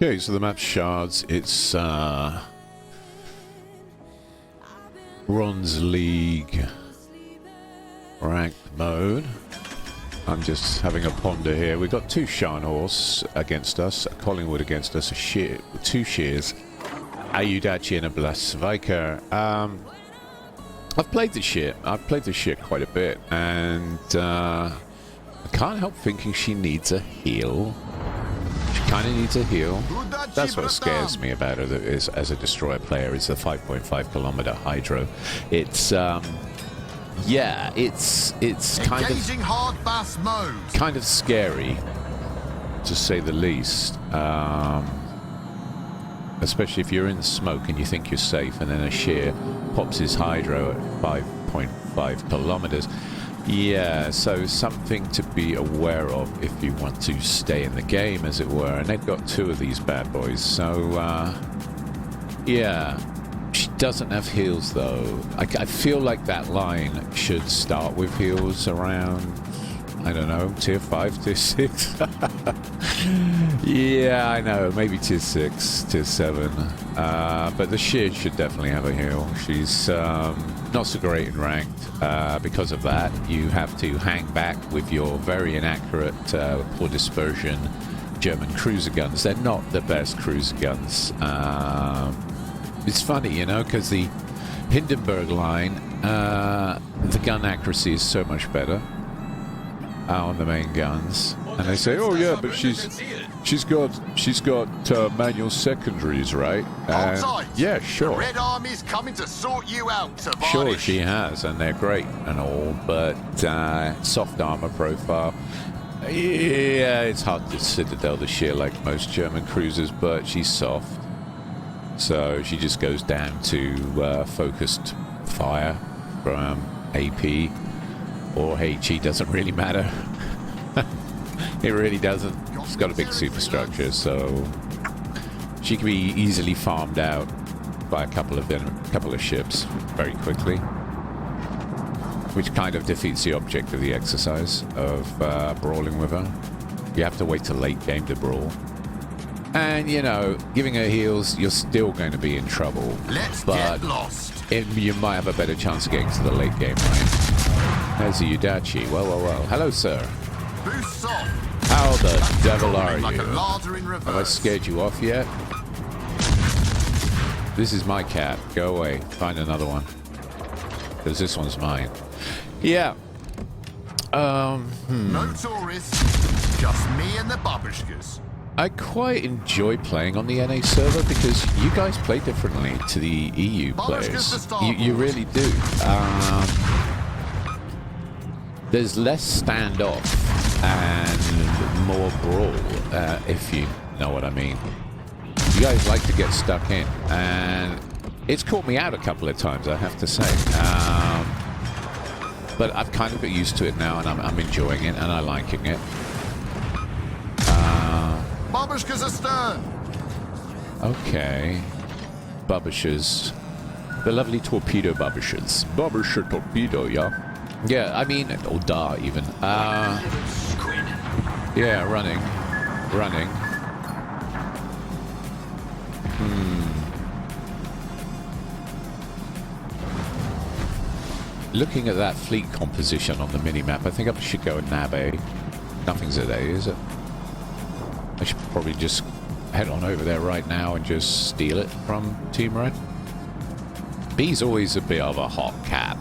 Okay, so the map's shards. It's Bronze League ranked mode. I'm just having a ponder here. We've got two Shan Horse against us, a Collingwood against us, a shear, two Shears, a Udachi and a Blasviker. I've played the Shear. I've played the Shear quite a bit, and I can't help thinking she needs a heal. She kind of needs a heal. That's what scares me about her is, as a destroyer player, is the 5.5 kilometer hydro. It's yeah, it's kind of scary, to say the least. Especially if you're in the smoke and you think you're safe, and then a Shear pops his hydro at 5.5 kilometers. Yeah, so something to be aware of if you want to stay in the game, as it were. And they've got two of these bad boys, so yeah. She doesn't have heals, though. I feel like that line should start with heals around, I don't know, tier 5, tier 6. Yeah, I know, maybe tier 6, tier 7. But the Shear should definitely have a heal. She's not so great in ranked. Because of that, you have to hang back with your very inaccurate, poor dispersion German cruiser guns. They're not the best cruiser guns. It's funny, you know, because the Hindenburg line, the gun accuracy is so much better on the main guns, and they say, "Oh yeah, but she's got manual secondaries, right?" And yeah, sure. The Red Army's coming to sort you out, Tavares. Sure, she has, and they're great and all, but soft armor profile. Yeah, it's hard to citadel the Shear like most German cruisers, but she's soft. So she just goes down to focused fire from AP or HE, doesn't really matter. It really doesn't. It's got a big superstructure, so she can be easily farmed out by a couple of ships very quickly, which kind of defeats the object of the exercise of brawling with her. You have to wait till late game to brawl. And, you know, giving her heals, you're still going to be in trouble. Get lost. You might have a better chance of getting to the late game, right? There's a Udachi. Well. Hello, sir. Boost off. How the devil are like you? A larder in reverse. Have I scared you off yet? This is my cat. Go away. Find another one. Because this one's mine. Yeah. No tourists. Just me and the babushkas. I quite enjoy playing on the NA server because you guys play differently to the EU players. You really do. There's less standoff and more brawl, if you know what I mean. You guys like to get stuck in, and it's caught me out a couple of times, I have to say. But I've kind of got used to it now, and I'm enjoying it, and I'm liking it. Babushkas astern. Okay. Babushkas. The lovely torpedo babushkas. Babusher torpedo, yeah. Yeah, I mean, or da even. Yeah, running. Looking at that fleet composition on the mini-map, I think I should go and nab A. Nothing's at A, is it? I should probably just head on over there right now and just steal it from Team Red. B's always a bit of a hot cap.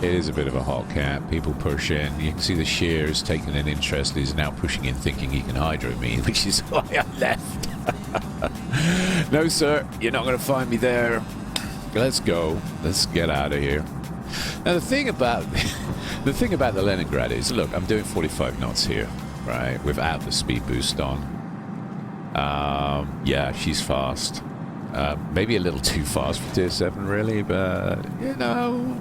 It is a bit of a hot cap. People push in. You can see the Shear is taking an interest. He's now pushing in thinking he can hydro me, which is why I left. No, sir. You're not going to find me there. Let's go. Let's get out of here. Now, the thing about the Leningrad is, look, I'm doing 45 knots here. Right, without the speed boost on. Yeah, she's fast. Maybe a little too fast for tier 7, really, but, you know,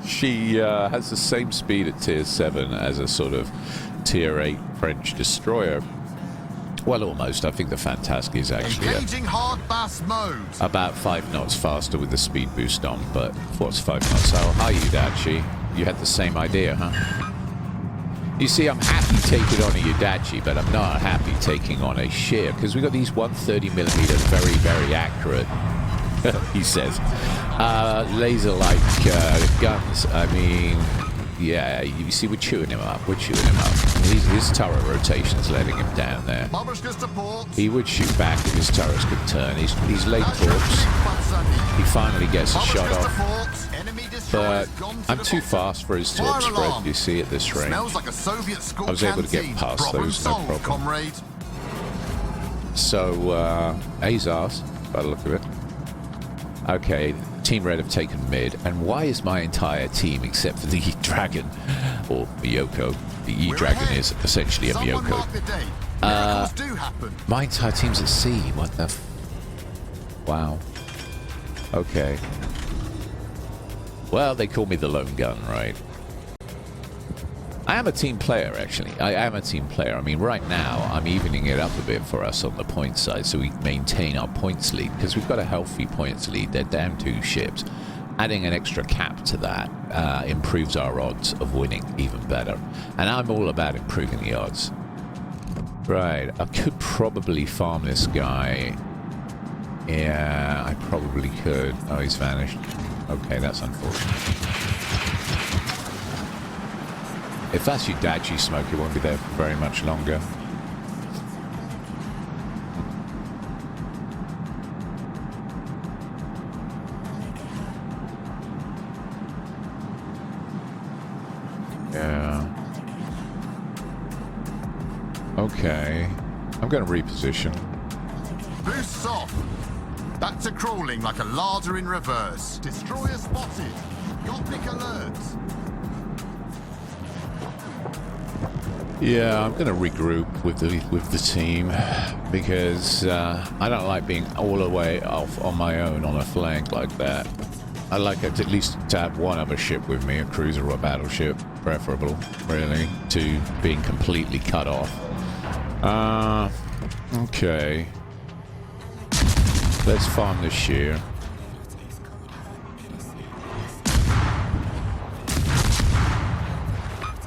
she has the same speed at tier 7 as a sort of tier 8 French destroyer. Well, almost. I think the Fantasque is actually about 5 knots faster with the speed boost on, but what's 5 knots? Oh, hi, Udachi. You had the same idea, huh? You see, I'm happy taking on a Yudachi, but I'm not happy taking on a Shear, because we've got these 130mm very, very accurate, he says, laser-like guns. I mean, yeah, you see, we're chewing him up. We're chewing him up. His turret rotation's letting him down there. He would shoot back if his turrets could turn. He's late torps. He finally gets a shot off. But I'm too fast for his torp spread, you see, at this range. I was able to get past those, no problem. So, Azars, by the look of it. Okay, Team Red have taken mid, and why is my entire team, except for the Dragon, or Miyoko, the E-Dragon is essentially a Miyoko. My entire team's at C, what the wow. Okay. Well, they call me the lone gun, right? I am a team player, actually. I am a team player. I mean, right now, I'm evening it up a bit for us on the point side so we maintain our points lead, because we've got a healthy points lead. They're down 2 ships. Adding an extra cap to that improves our odds of winning even better. And I'm all about improving the odds. Right, I could probably farm this guy. Yeah, I probably could. Oh, he's vanished. Okay, that's unfortunate. If that's Yudachi smoke, it won't be there for very much longer. Yeah. Okay. I'm going to reposition. Boosts off. Back to crawling like a larder in reverse. Destroyer spotted. Gothic alert. Yeah, I'm going to regroup with the team because I don't like being all the way off on my own on a flank like that. I like at least to have one other ship with me, a cruiser or a battleship, preferable, really, to being completely cut off. Okay. Let's farm this shear.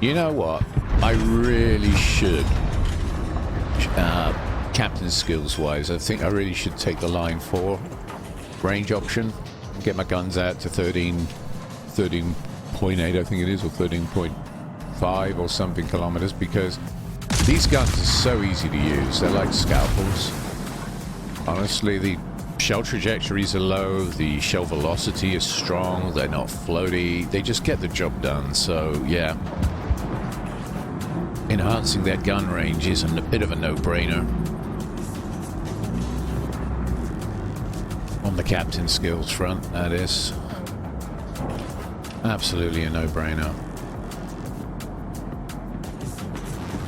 You know what? I really should, captain skills wise, I think I really should take the line 4 range option. Get my guns out to 13.8 I think it is, or 13.5 or something kilometers, because these guns are so easy to use. They're like scalpels. Honestly, the shell trajectories are low, the shell velocity is strong, they're not floaty, they just get the job done. So yeah, enhancing that gun range is a bit of a no-brainer. On the captain skills front, that is. Absolutely a no-brainer.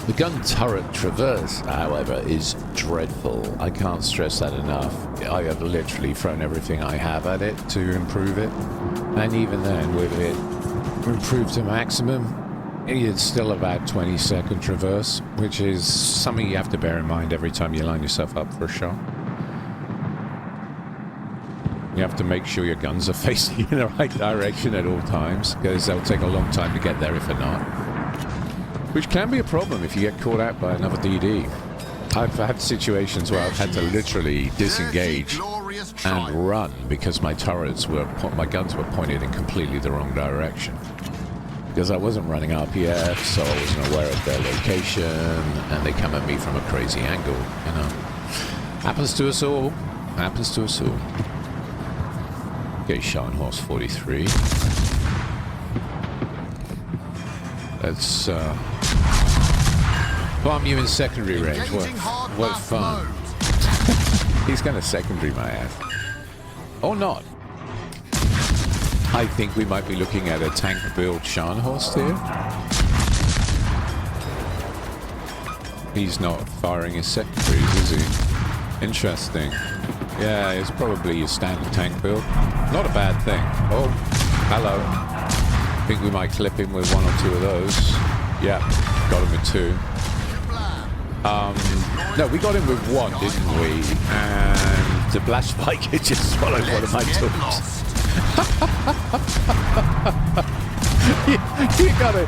The gun turret traverse, however, is dreadful. I can't stress that enough. I have literally thrown everything I have at it to improve it. And even then, with it improved to maximum, it's still about 20-second traverse, which is something you have to bear in mind every time you line yourself up for a shot. You have to make sure your guns are facing in the right direction at all times, because they'll take a long time to get there if they're not. Which can be a problem if you get caught out by another DD. I've had situations where I've had to literally disengage and run because my guns were pointed in completely the wrong direction. Because I wasn't running RPF, so I wasn't aware of their location, and they come at me from a crazy angle, you know. Happens to us all. Happens to us all. Okay, Scharnhorst 43. Let's bomb you in secondary range. What fun. He's gonna secondary my ass. Or not. I think we might be looking at a tank-built Scharnhorst here. He's not firing his secondaries, is he? Interesting. Yeah, it's probably a standard tank build. Not a bad thing. Oh, hello. I think we might clip him with 1 or 2 of those. Yeah, got him with 2. No, we got him with 1, didn't we? And the blast Viker just swallowed one of my tools. you gotta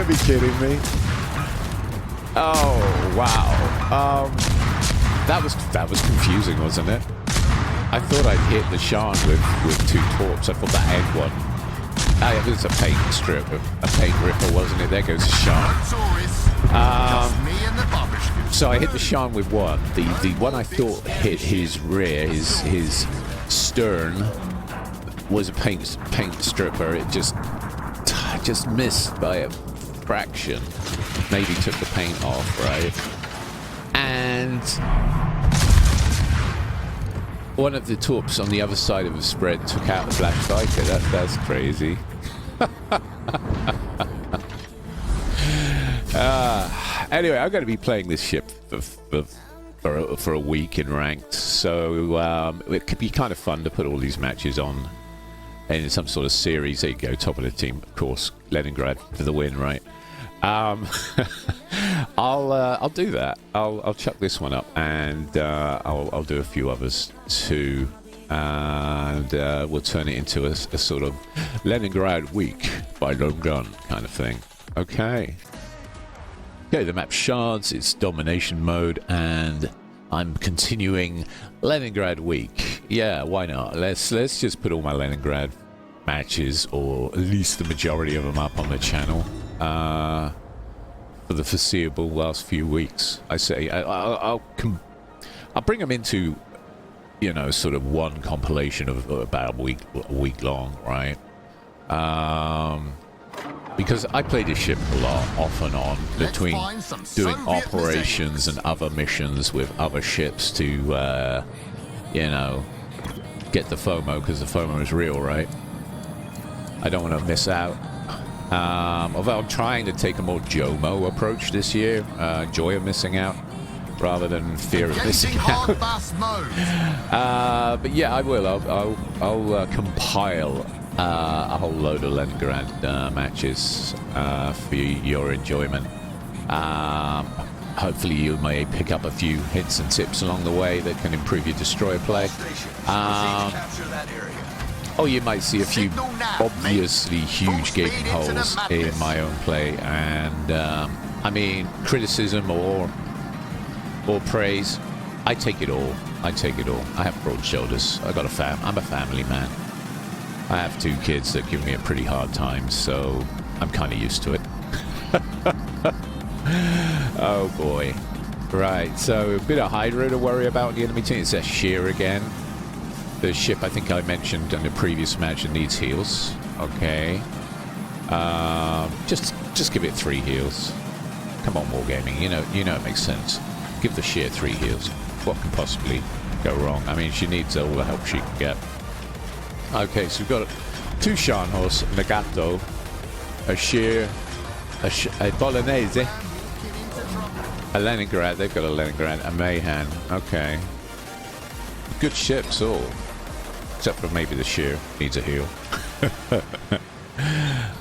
be kidding me. Oh, wow. That was confusing, wasn't it? I thought I'd hit the Shan with 2 torps. I thought that end one. It was a paint strip, a paint ripper, wasn't it? There goes the Shan. So I hit the Shan with 1. The one I thought hit his rear, his stern, was a paint stripper. It just missed by a fraction. Maybe took the paint off, right? And one of the torps on the other side of the spread took out the Black Striker. That's crazy. Anyway, I'm going to be playing this ship for a week in ranked, so it could be kind of fun to put all these matches on in some sort of series. There you go, top of the team, of course, Leningrad for the win, right? I'll do that. I'll chuck this one up, and I'll do a few others too, and we'll turn it into a sort of Leningrad week by Lone Gun kind of thing. Okay. Okay, the map shards, it's domination mode, and I'm continuing Leningrad week. Yeah, why not? Let's just put all my Leningrad matches, or at least the majority of them, up on the channel for the foreseeable last few weeks. I say I'll bring them into, you know, sort of one compilation of about a week long, right? Because I play this ship a lot, off and on, between doing operations and other missions with other ships to, you know, get the FOMO, because the FOMO is real, right? I don't want to miss out. Although I'm trying to take a more JOMO approach this year, joy of missing out, rather than fear of missing out. But yeah, I will. I'll compile a whole load of Leningrad matches for your enjoyment. Hopefully you may pick up a few hints and tips along the way that can improve your destroyer play. Or you might see a few obviously huge gaping holes in my own play, and I mean, criticism or praise, I take it all. I take it all. I have broad shoulders. I'm a family man. I have 2 kids that give me a pretty hard time, so I'm kind of used to it. Oh boy. Right, so a bit of Hydra to worry about in the enemy team. It's a shear again. The ship I think I mentioned in the previous match needs heals. Okay. Just give it 3 heals. Come on, Wargaming. You know it makes sense. Give the shear 3 heals. What can possibly go wrong? I mean, she needs all the help she can get. Okay, so we've got 2 Scharnhorst, Nagato, a shear, a Bolognese, a Leningrad. They've got a Leningrad, a Mayhan. Okay. Good ships all. Except for maybe the shear needs a heal.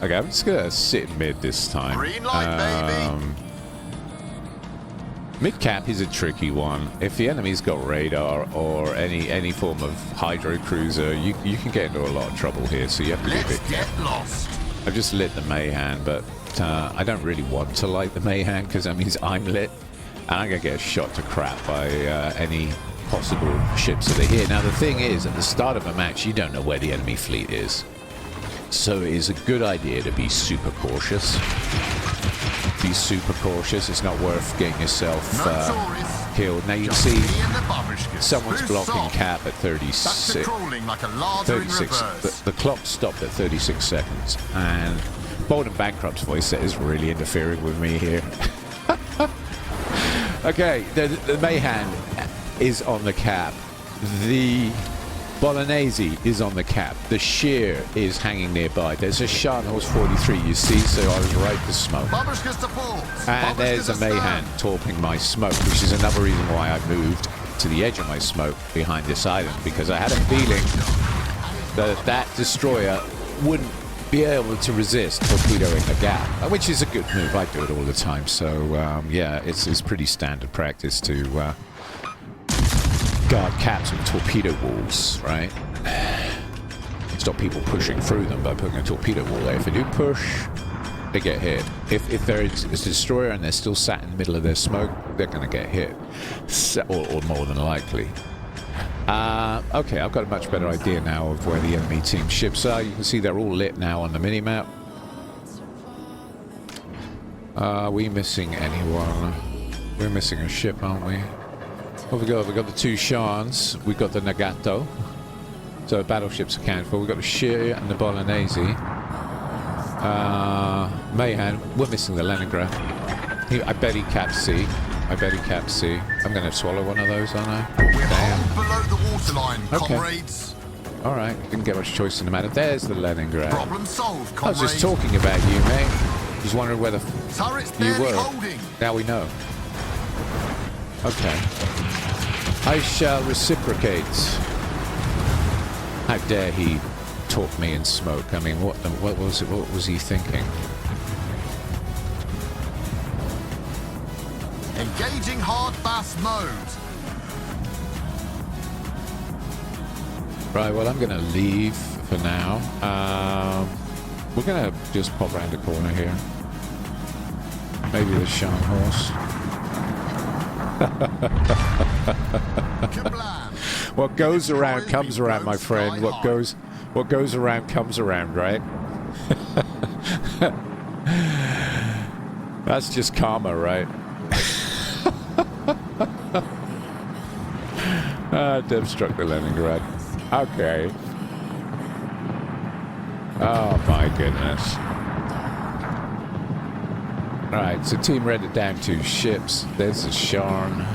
Okay, I'm just gonna sit in mid this time. Green light, baby. Mid cap is a tricky one. If the enemy's got radar or any form of hydro cruiser, you can get into a lot of trouble here. So you have to be a bit careful. I've just lit the Mayhan, but I don't really want to light the Mayhan because that means I'm lit, and I'm gonna get shot to crap by any possible ships that are here. Now the thing is, at the start of a match, you don't know where the enemy fleet is, so it is a good idea to be super cautious. Be super cautious. It's not worth getting yourself killed. Now you can see someone's blocking cap at 36. The clock stopped at 36 seconds, and Bold and Bankrupt's voice set is really interfering with me here. Okay, the Mayhan is on the cap. The Bolognese is on the cap. The shear is hanging nearby. There's a Scharnhorst 43, you see, so I was right to smoke. And there's a Mayhan torping my smoke, which is another reason why I moved to the edge of my smoke behind this island, because I had a feeling that destroyer wouldn't be able to resist torpedoing the gap, which is a good move. I do it all the time, so yeah, it's pretty standard practice to guard caps with torpedo walls, right? Stop people pushing through them by putting a torpedo wall there. If they do push, they get hit. If there is a destroyer and they're still sat in the middle of their smoke, they're going to get hit, or more than likely. Okay, I've got a much better idea now of where the enemy team ships are. You can see they're all lit now on the minimap. Are we missing anyone? We're missing a ship, aren't we? What have we got? We've got the 2 Shans. We've got the Nagato. So battleships accounted for. We've got the Shear and the Bolognese. Mayhan. We're missing the Leningrad. I bet he capped C. I bet he capped C. I'm going to swallow one of those, aren't I? We're home below the waterline, Okay. comrades. All right. Didn't get much choice in the matter. There's the Leningrad. Problem solved, I was comrades. just talking about you, mate. Just wondering whether Turrets you barely were. holding. Now we know. Okay. I shall reciprocate. How dare he talk me in smoke? I mean, what was it? What was he thinking? Engaging hard fast mode. Right. Well, I'm going to leave for now. We're going to just pop around the corner here. Maybe the Shan horse. Kablam. What goes around comes around, my friend. What goes around comes around, right? That's just karma, right? Dev struck the Leningrad. Okay. Oh my goodness. Right, so Team Red are down 2 ships. There's a Sharn.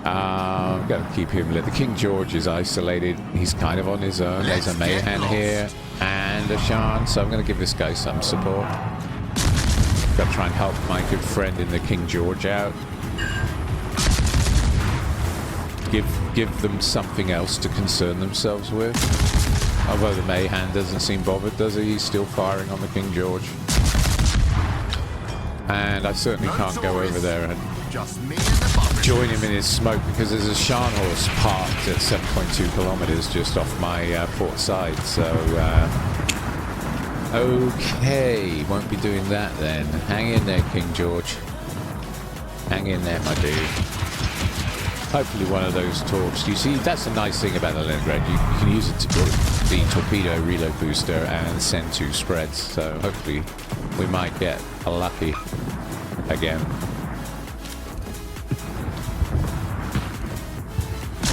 Got to keep him lit. The King George is isolated. He's kind of on his own. There's a Mayhan here and a Sharn, so I'm going to give this guy some support. Got to try and help my good friend in the King George out. Give them something else to concern themselves with. Although the Mayhan doesn't seem bothered, does he? He's still firing on the King George. And I certainly can't go over there and join him in his smoke because there's a Shan horse parked at 7.2 kilometers just off my port side. So, okay, won't be doing that then. Hang in there, King George. Hang in there, my dude. Hopefully one of those torps. You see, that's the nice thing about the Leningrad. You can use it to put the torpedo reload booster and send 2 spreads. So hopefully we might get a lucky again.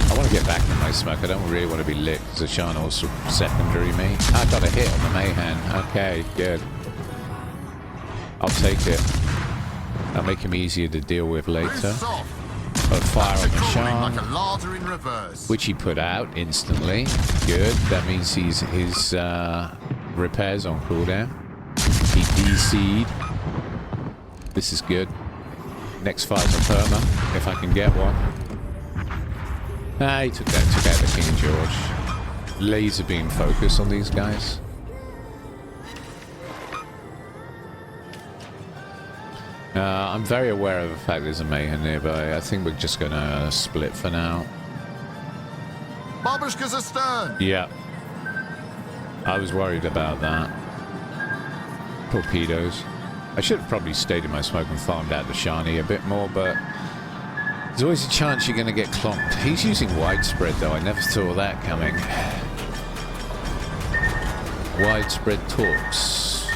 I want to get back in my smoke. I don't really want to be lit because the Shan horse will secondary me. I got a hit on the Mayhan. Okay, good. I'll take it. That'll make him easier to deal with later. Got fire on the Shan, like a larder in reverse. which he put out instantly. Good. That means his repairs on cooldown. He DC'd. This is good. Next fire's a perma, if I can get one. Ah, he took out the King George. Laser beam focus on these guys. I'm very aware of the fact there's a Mayhem nearby. I think we're just gonna split for now. Babushka's astern. Yeah. I was worried about that. Torpedoes. I should have probably stayed in my smoke and farmed out the Shani a bit more, but there's always a chance you're going to get clonked. He's using widespread, though. I never saw that coming. Widespread torps.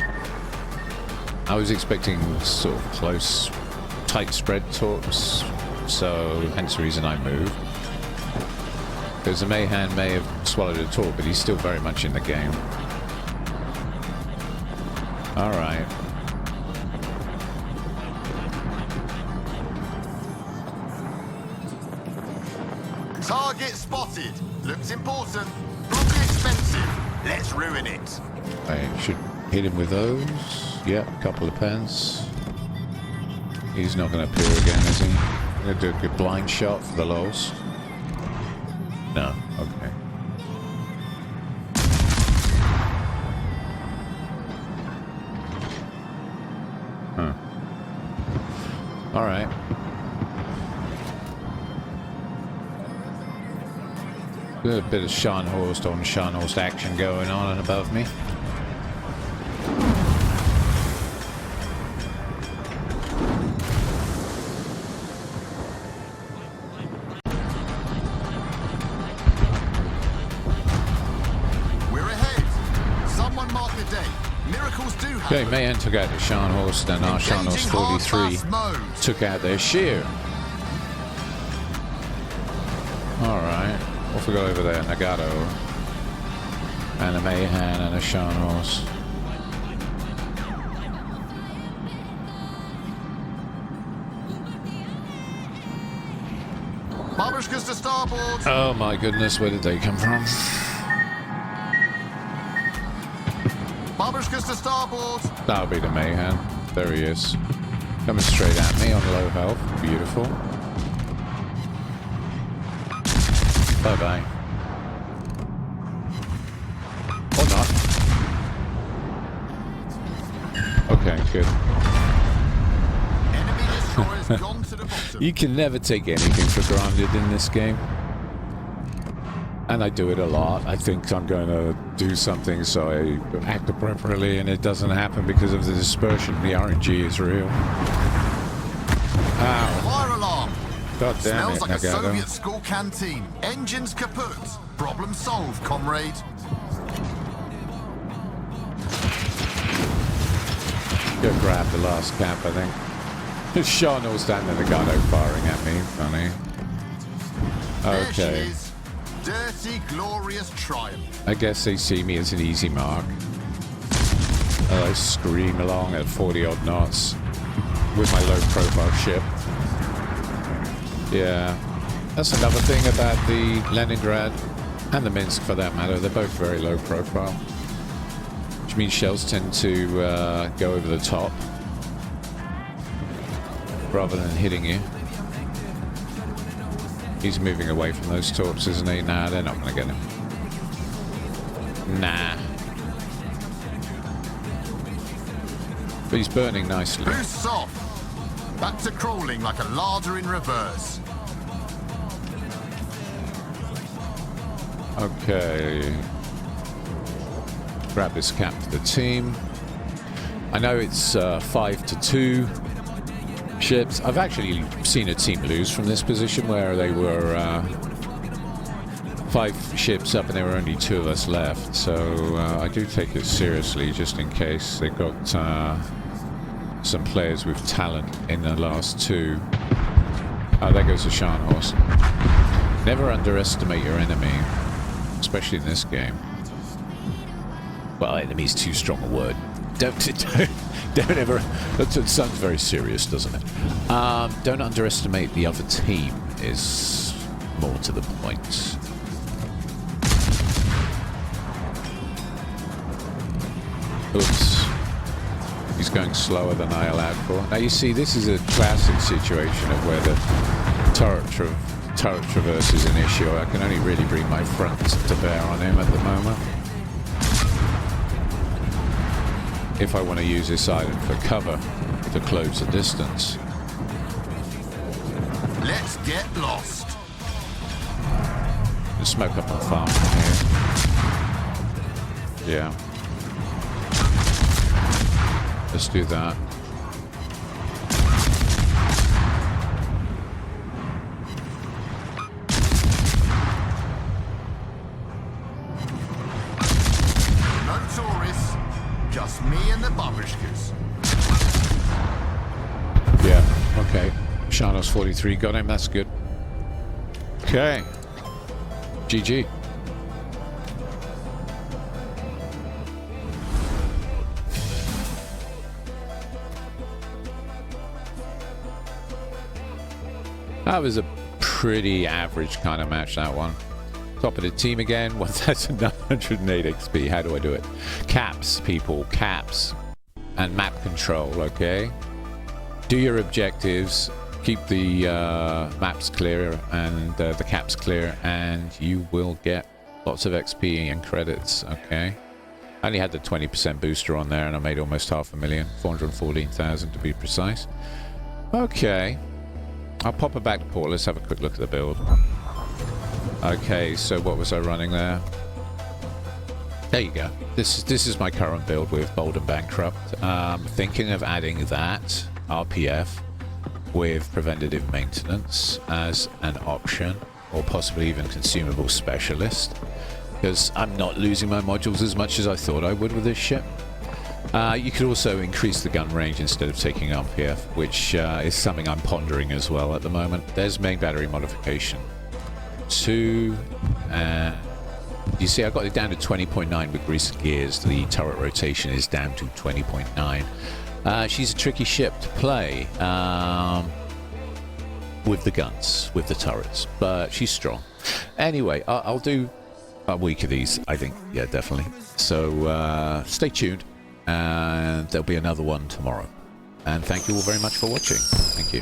I was expecting sort of close, tight spread torps, so hence the reason I moved. Because the Mayhan may have swallowed a torp, but he's still very much in the game. Alright. Target spotted. Looks important. Probably expensive. Let's ruin it. I should hit him with those. Yep, a couple of pence. He's not going to appear again, is he? I'm going to do a good blind shot for the lows. No, okay. Huh. Alright. Got a bit of Scharnhorst on Scharnhorst action going on and above me. Okay, Mayhem took out the Scharnhorst, and our Scharnhorst 43 took out their shear. Alright, what we got over there? Nagato. And a Mayhem and a Scharnhorst. Babushkas to starboard. Oh my goodness, where did they come from? Babushkas to starboard. That'll be the Mayhem. There he is. Coming straight at me on low health. Beautiful. Bye-bye. Or not. Okay, good. Enemy destroyers gone to the bottom. You can never take anything for granted in this game. And I do it a lot. I think I'm going to do something, so I act appropriately, and it doesn't happen because of the dispersion. The RNG is real. Ow. Fire alarm. God damn Smells it, like a Nagato. Soviet school canteen. Engines kaput. Problem solved, comrade. Go grab the last cap, I think. Scharnhorst and Nagato firing at me. Funny. There she Okay. is. Dirty, glorious triumph. I guess they see me as an easy mark. I scream along at 40 odd knots with my low profile ship. Yeah. That's another thing about the Leningrad and the Minsk for that matter. They're both very low profile. Which means shells tend to go over the top rather than hitting you. He's moving away from those torps, isn't he? Nah, they're not going to get him. Nah. But he's burning nicely. Boosts off. Back to crawling like a larder in reverse. Okay. Grab this cap for the team. I know it's 5-2 ships. I've actually seen a team lose from this position where they were 5 ships up and there were only 2 of us left. So I do take it seriously just in case they've got some players with talent in the last 2. There goes the Scharnhorst. Never underestimate your enemy, especially in this game. Well, enemy's too strong a word. Don't ever. That sounds very serious, doesn't it? Don't underestimate the other team. Is more to the point. Oops. He's going slower than I allowed for. Now you see, this is a classic situation of where the turret traverse is an issue. I can only really bring my front to bear on him at the moment. If I want to use this item for cover to close the distance. Let's get lost. The smoke up on the farm from here. Yeah. Let's do that. No tourists. Just me and the babushkas. Yeah, okay. Scharnhorst 43 got him, that's good. Okay. GG. That was a pretty average kind of match, that one. Top of the team again, 1908 XP. How do I do it? Caps, people, caps. And map control, okay? Do your objectives, keep the maps clear and the caps clear, and you will get lots of XP and credits, okay? I only had the 20% booster on there and I made almost 500,000, 414,000 to be precise. Okay. I'll pop it back to port. Let's have a quick look at the build. Okay, so what was I running there? There you go. This is my current build with Bold and Bankrupt. Thinking of adding that RPF with preventative maintenance as an option, or possibly even consumable specialist, because I'm not losing my modules as much as I thought I would with this ship. You could also increase the gun range instead of taking up here, which is something I'm pondering as well at the moment. There's main battery modification 2. You see, I got it down to 20.9 with recent gears. The turret rotation is down to 20.9. She's a tricky ship to play with the guns, with the turrets, but she's strong. Anyway, I'll do a week of these, I think. Yeah, definitely. So stay tuned, and there'll be another one tomorrow. And thank you all very much for watching. Thank you.